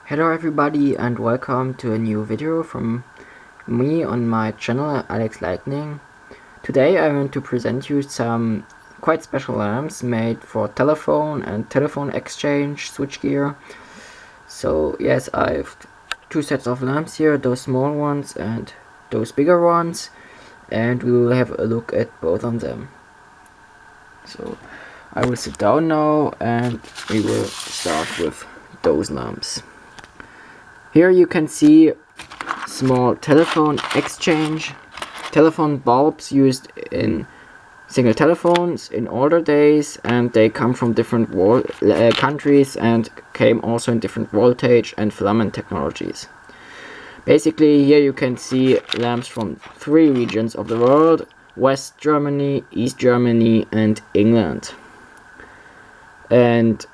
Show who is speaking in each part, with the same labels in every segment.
Speaker 1: Hello everybody and welcome to a new video from me on my channel Alex Lightning. Today I want to present you some quite special lamps made for telephone and telephone exchange switchgear. So yes, I have two sets of lamps here, those small ones and those bigger ones, and we will have a look at both of them. So I will sit down now and we will start with those lamps. Here you can see small telephone exchange, telephone bulbs used in single telephones in older days, and they come from different countries and came also in different voltage and filament technologies. Basically here you can see lamps from three regions of the world: West Germany, East Germany and England. And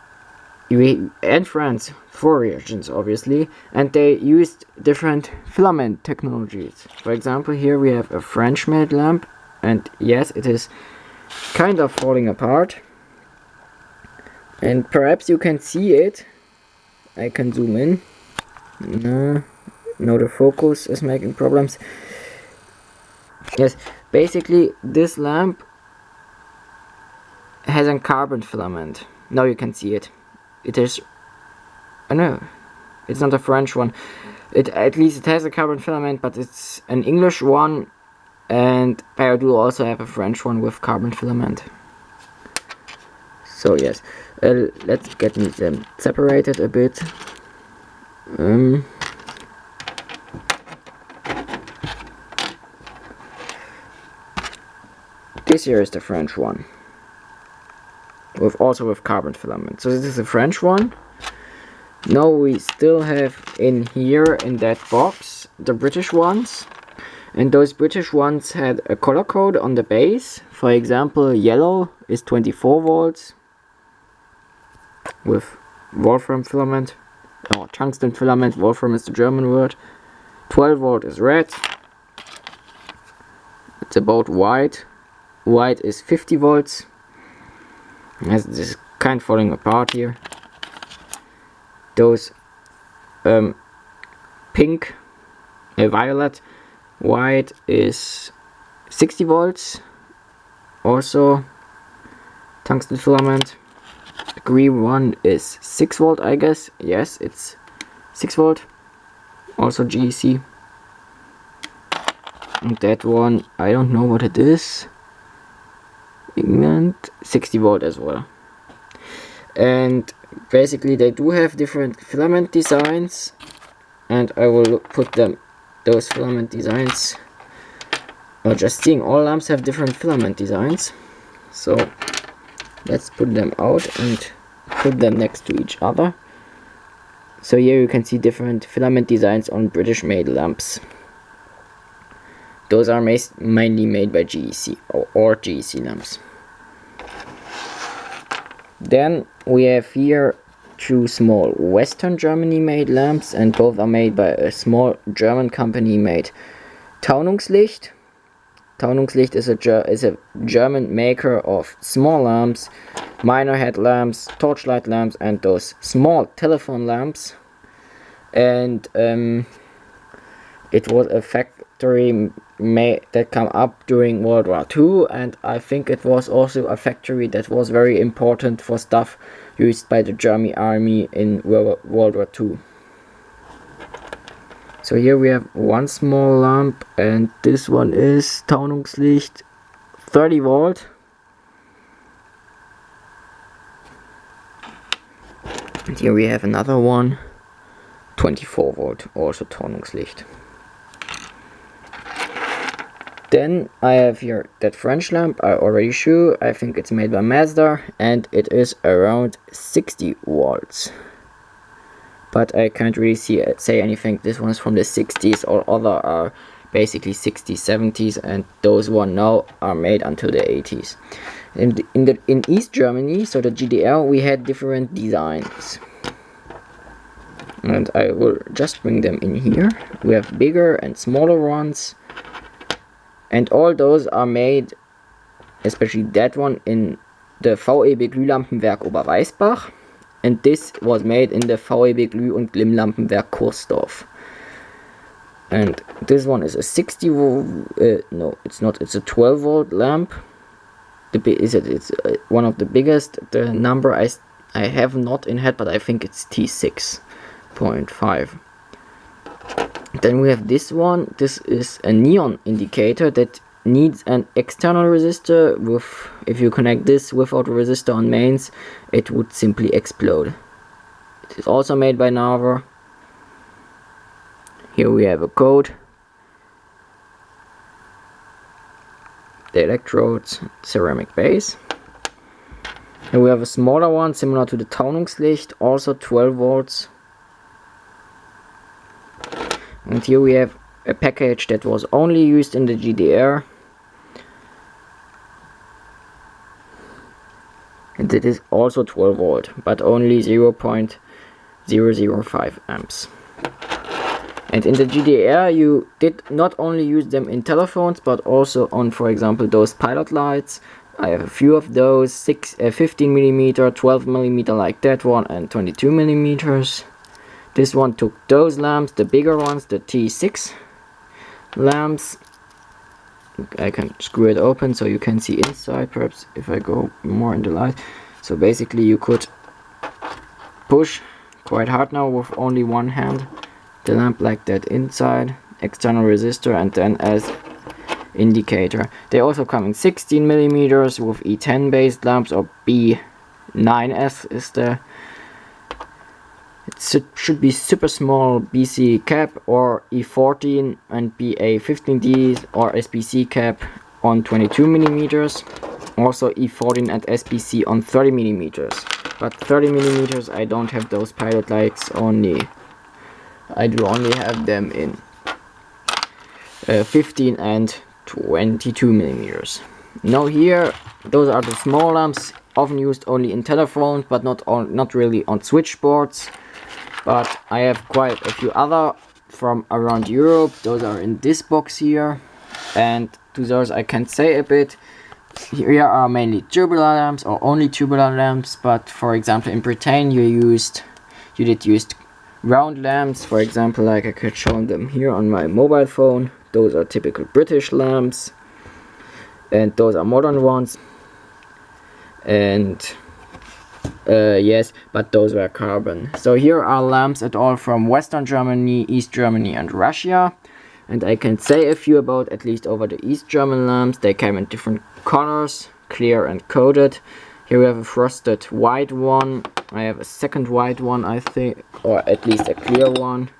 Speaker 1: France, four regions obviously, and they used different filament technologies. For example, here we have a French made lamp, and yes, it is kind of falling apart, and perhaps you can see it. I can zoom in. No, the focus is making problems. Yes, basically this lamp has a carbon filament. Now you can see it. It is, I know, it's not a French one. At least it has a carbon filament, but it's an English one, and Beodour also have a French one with carbon filament. So yes, let's get them separated a bit. This here is the French one, also with carbon filament. So this is a French one. Now we still have in here, in that box, the British ones, and those British ones had a color code on the base. For example, yellow is 24 volts with wolfram filament, or tungsten filament. Wolfram is the German word. 12 volt is red. It's about white. White is 50 volts. Yes, this is kind of falling apart here. Those pink, violet, white is 60 volts. Also tungsten filament. The green one is 6 volt, I guess. Yes, it's 6 volt. Also GEC. And that one, I don't know what it is. England, 60 volt as well. And basically they do have different filament designs, and I will put those filament designs, or just seeing all lamps have different filament designs, so let's put them out and put them next to each other. So here you can see different filament designs on British made lamps. Those are mainly made by GEC or GEC lamps. Then we have here two small Western Germany made lamps, and both are made by a small German company made Taunungslicht. Taunungslicht is a German maker of small lamps, minor headlamps, torchlight lamps, and those small telephone lamps. And it was a factory that came up during World War II, and I think it was also a factory that was very important for stuff used by the German army in World War II. So here we have one small lamp, and this one is Taunungslicht 30 volt. And here we have another one, 24 volt, also Taunungslicht. Then I have here that French lamp I already showed. I think it's made by Mazda, and it is around 60 volts. But I can't really say anything. This one is from the 60s, or other are basically 60s, 70s, and those one now are made until the 80s. In East Germany, so the GDR, we had different designs. And I will just bring them in here. We have bigger and smaller ones. And all those are made, especially that one, in the VEB Glühlampenwerk Oberweisbach. and this was made in the VEB Glüh- und Glimmlampenwerk Kursdorf. And this one is a 60 volt, no it's not, it's a 12 volt lamp. It's one of the biggest. The number I have not in head, but I think it's T6.5. Then we have this one. This is a neon indicator that needs an external resistor. With, if you connect this without a resistor on mains, it would simply explode. It is also made by Naver. Here we have a code, the electrodes, ceramic base. Here we have a smaller one similar to the Taunungslicht, also 12 volts. And here we have a package that was only used in the GDR. And it is also 12 volt, but only 0.005 amps. And in the GDR you did not only use them in telephones, but also on, for example, those pilot lights. I have a few of those, 15mm, 12mm like that one, and 22mm. This one took those lamps, the bigger ones, the T6 lamps. I can screw it open so you can see inside, perhaps if I go more in the light. So basically you could push quite hard now with only one hand the lamp like that inside, external resistor, and then as indicator. They also come in 16mm with E10 based lamps, or B9S is the, it should be super small BC cap, or E14 and BA15D or SBC cap on 22mm. Also E14 and SBC on 30mm. But 30mm I don't have those pilot lights only. I do only have them in 15 and 22mm. Now here, those are the small lamps, often used only in telephones, but not really on switchboards. But I have quite a few other from around Europe. Those are in this box here, and to those I can say a bit. Here are mainly tubular lamps, or only tubular lamps, but for example in Britain you did use round lamps, for example, like I could show them here on my mobile phone. Those are typical British lamps, and those are modern ones. And yes, but those were carbon. So here are lamps at all from Western Germany, East Germany, and Russia. And I can say a few about, at least over the East German lamps. They came in different colors, clear and coated. Here we have a frosted white one. I have a second white one, I think, or at least a clear one.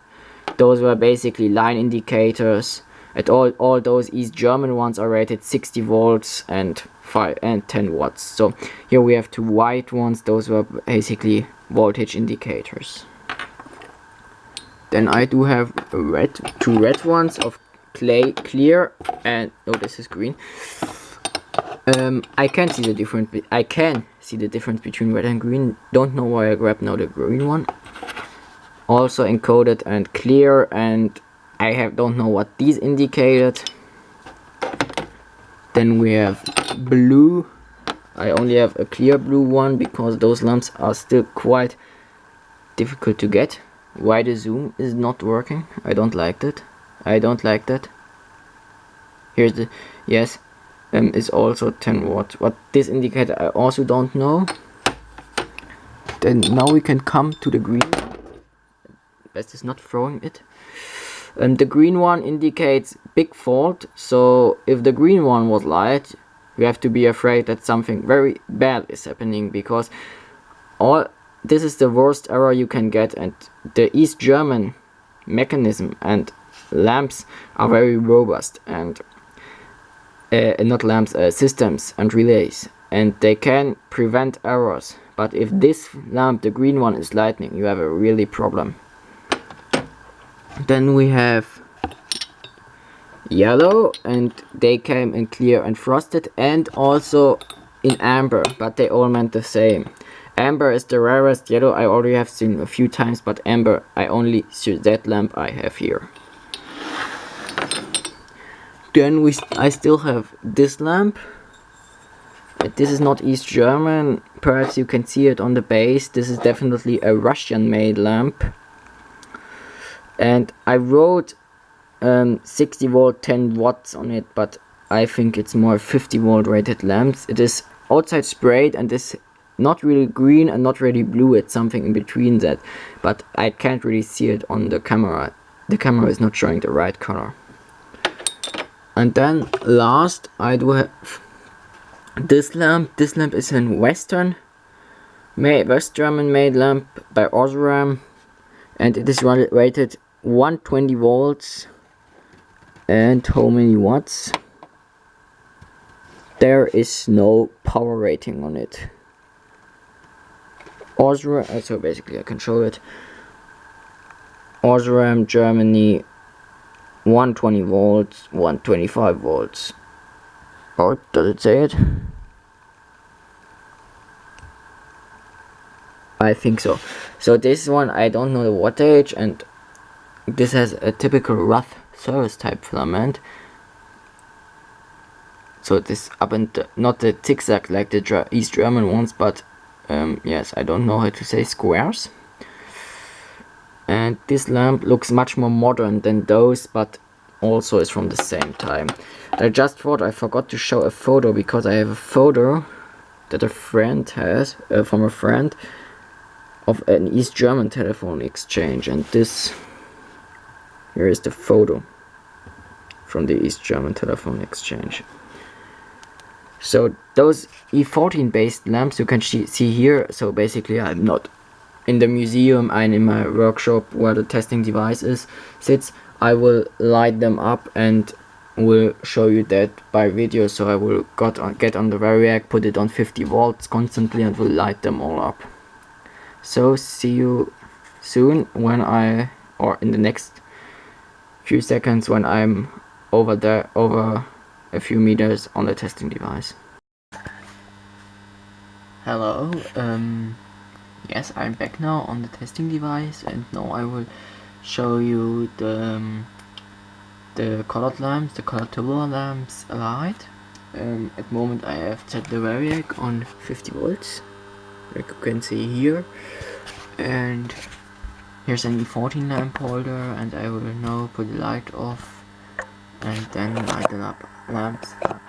Speaker 1: Those were basically line indicators. At all those East German ones are rated 60 volts and 10 watts. So here we have two white ones. Those were basically voltage indicators. Then I do have two red ones of clear, and oh, this is green. I can see the difference. I can see the difference between red and green. Don't know why I grabbed now the green one. Also encoded and clear, and I don't know what these indicated. Then we have blue. I only have a clear blue one because those lamps are still quite difficult to get. Why the zoom is not working? I don't like that. I don't like that. Here's the, yes, is also 10 watts. What this indicator I also don't know. Then now we can come to the green. Best is not throwing it. The green one indicates big fault. So if the green one was light, you have to be afraid that something very bad is happening, because this is the worst error you can get, and the East German mechanism and lamps are very robust, and not lamps, systems and relays, and they can prevent errors. But if this lamp, the green one, is lightning, you have a really problem. Then we have yellow, and they came in clear and frosted, and also in amber, but they all meant the same. Amber is the rarest. Yellow I already have seen a few times, but amber I only see that lamp I have here. Then I still have this lamp, This is not East German, perhaps you can see it on the base. This is definitely a Russian made lamp. And I wrote 60 volt 10 watts on it, but I think it's more 50 volt rated lamps. It is outside sprayed and is not really green and not really blue, it's something in between that, but I can't really see it on the camera. The camera is not showing the right color. And then last I do have this lamp. This lamp is a West German made lamp by Osram, and it is rated 120 volts. And how many watts? There is no power rating on it. Osram, so basically I can show it. Osram Germany, 120 volts, 125 volts. Oh, does it say it? I think so. So this one, I don't know the wattage, and this has a typical rough service type filament. So this up and not the zigzag like the East German ones, but yes, I don't know how to say squares. And this lamp looks much more modern than those, but also is from the same time. I just thought I forgot to show a photo, because I have a photo that a friend has from a friend of an East German telephone exchange, and this here is the photo from the East German telephone exchange. So those E14 based lamps you can see here. So basically I'm not in the museum, I'm in my workshop where the testing device sits. I will light them up and will show you that by video. So I will get on the Variac, put it on 50 volts constantly, and will light them all up. So see you soon when or in the next few seconds when I'm over a few meters on the testing device. Hello, yes, I'm back now on the testing device, and now I will show you the colored lamps, the colored tubular lamps light. At the moment I have set the Variac on 50 volts, like you can see here, and here's an E14 lamp holder, and I will now put the light off and then light the lamps up.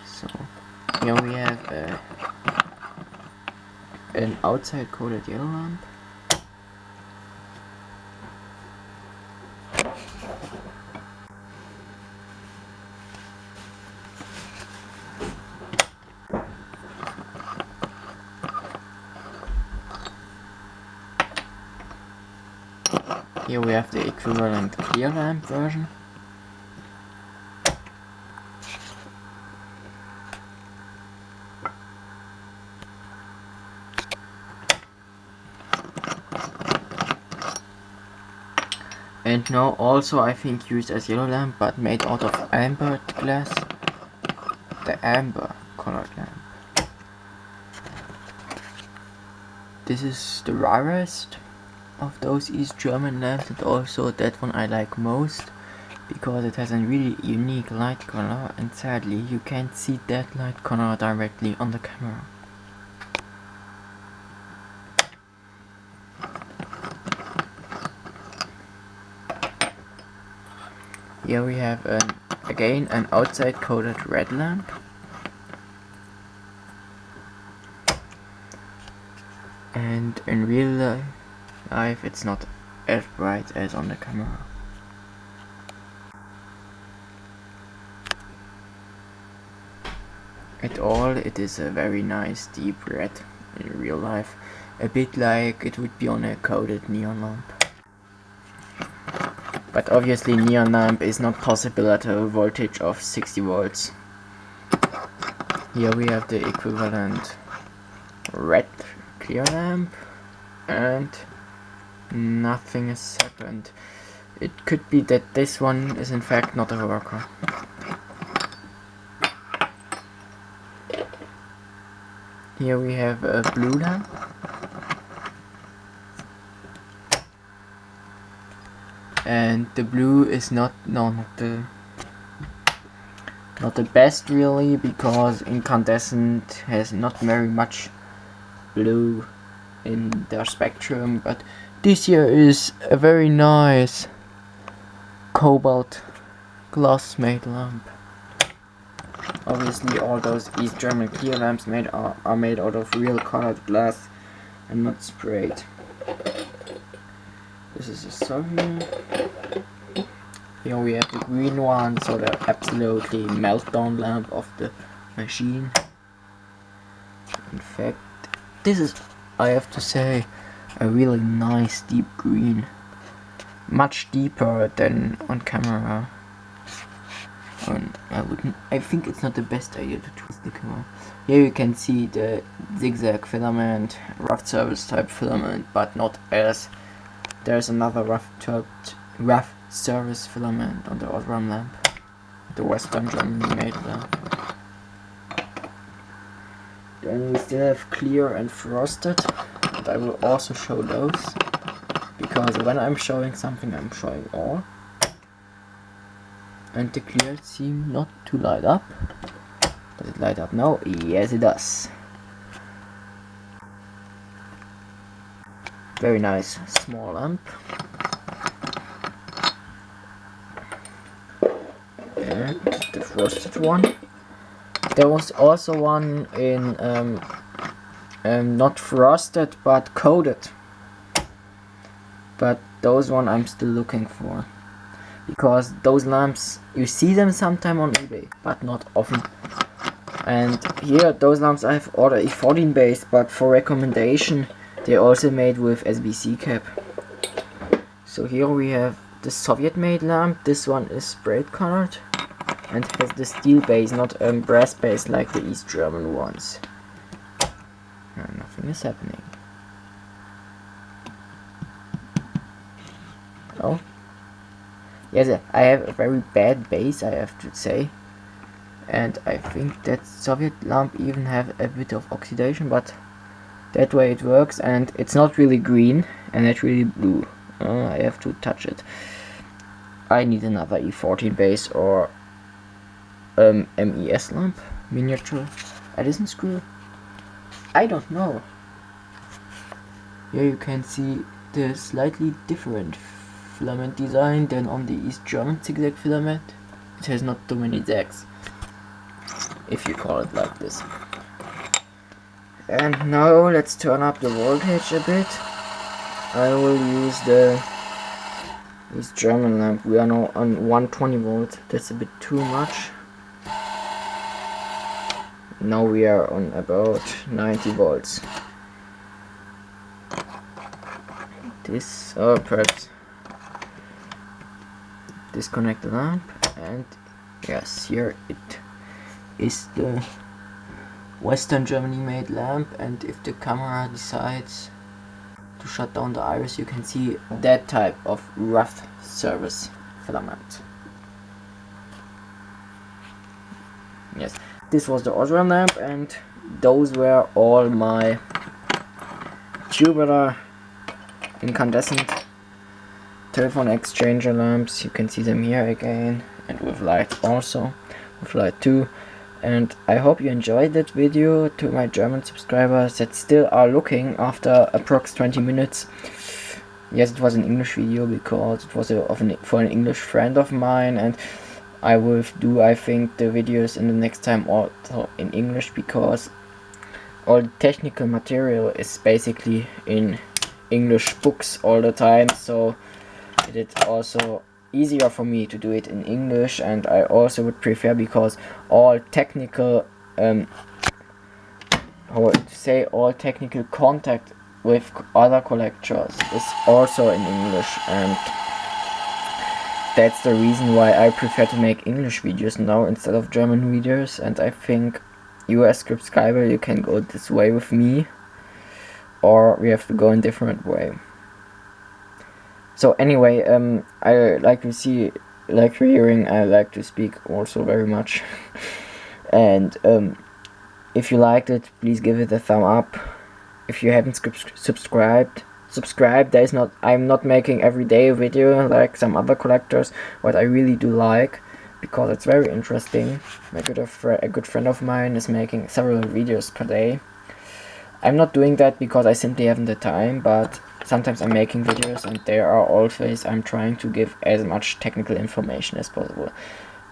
Speaker 1: So here we have an outside coated yellow lamp. Here we have the equivalent clear lamp version. And now also I think used as yellow lamp, but made out of amber glass, the amber colored lamp. This is the rarest of those East German lamps, and also that one I like most, because it has a really unique light color, and sadly you can't see that light color directly on the camera. Here we have again an outside coated red lamp. And in real life it's not as bright as on the camera. At all, it is a very nice deep red in real life, a bit like it would be on a coated neon lamp. But obviously neon lamp is not possible at a voltage of 60 volts. Here we have the equivalent red clear lamp, and nothing has happened. It could be that this one is in fact not a worker. Here we have a blue lamp. And the blue is not the Not the best really, because incandescent has not very much blue in their spectrum, but this here is a very nice cobalt glass made lamp. Obviously all those East German clear lamps are made out of real colored glass and not sprayed. This is a Soviet. Here we have the green one, so the absolutely meltdown lamp of the machine. In fact, this is, I have to say, a really nice deep green. Much deeper than on camera. And I think it's not the best idea to twist the camera. Here you can see the zigzag filament, rough service type filament, but not as there's another rough service filament on the Osram lamp, the Western Germany made lamp. Then we still have clear and frosted, and I will also show those, because when I'm showing something I'm showing all. And the clear seem not to light up. Does it light up now? Yes, it does. Very nice small lamp. And the frosted one. There was also one in not frosted but coated. But those one I'm still looking for. Because those lamps, you see them sometime on eBay, but not often. And here, those lamps I have ordered E14 base, but for recommendation, they're also made with SBC cap. So here we have the Soviet made lamp. This one is sprayed colored and has the steel base, not brass base like the East German ones. And nothing is happening. Oh. Yes, I have a very bad base, I have to say. And I think that Soviet lamp even have a bit of oxidation, but that way it works, and it's not really green and it's really blue. I have to touch it. I need another E14 base or MES lamp, miniature Edison screw. I don't know. Here you can see the slightly different filament design than on the East German zigzag filament. It has not too many zags, if you call it like this. And now let's turn up the voltage a bit. I will use the East German lamp. We are now on 120 volts. That's a bit too much. Now we are on about 90 volts. This, or perhaps disconnect the lamp, and yes, here it is the Western Germany made lamp, and if the camera decides to shut down the iris, you can see that type of rough service filament. Yes, this was the Osram lamp, and those were all my tubular incandescent telephone exchanger lamps. You can see them here again, and with light also, with light too. And I hope you enjoyed that video. To my German subscribers that still are looking after approx 20 minutes. Yes, it was an English video because it was for an English friend of mine, and I will do, I think, the videos in the next time also in English, because all the technical material is basically in English books all the time, so it is also easier for me to do it in English, and I also would prefer, because all technical all technical contact with other collectors is also in English, and that's the reason why I prefer to make English videos now instead of German videos. And I think you as subscriber, you can go this way with me, or we have to go in different way. So anyway, I like to see, like hearing, I like to speak also very much. And if you liked it, please give it a thumb up. If you haven't subscribe. I'm not making everyday a video like some other collectors, what I really do like, because it's very interesting. A good friend of mine is making several videos per day. I'm not doing that because I simply haven't the time, but sometimes I'm making videos and there are always I'm trying to give as much technical information as possible.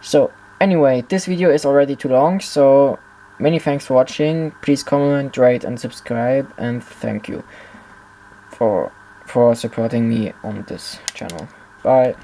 Speaker 1: So anyway, this video is already too long, so many thanks for watching. Please comment, rate and subscribe, and thank you for supporting me on this channel. Bye.